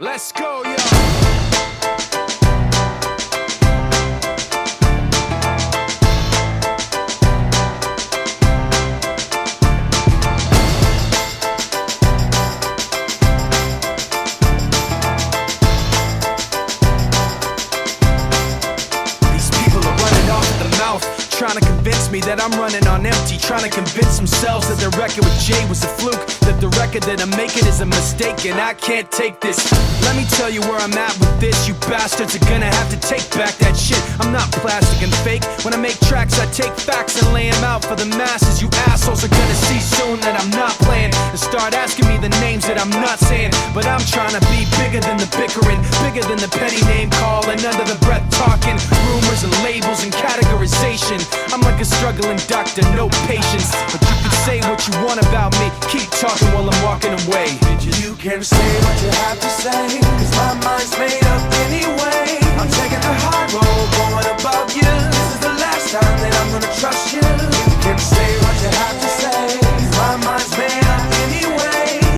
Let's go, yo. Trying to convince me that I'm running on empty, trying to convince themselves that their record with Jay was a fluke, that the record that I'm making is a mistake, and I can't take this. Let me tell you where I'm at with this. You bastards are gonna have to take back that shit. I'm not plastic and fake. When I make tracks, I take facts and lay them out for the masses. You assholes are gonna see soon that I'm not playing and start asking me the names that I'm not saying. But I'm trying to be bigger than the bickering, bigger than the petty name calling, under the breath talking, rumors and labels and categorization. I'm like a struggling doctor, no patience. But you can say what you want about me, keep talking while I'm walking away. You can say what you have to say, cause my mind's made up anyway. I'm taking the high road, going above you. This is the last time that I'm gonna trust you.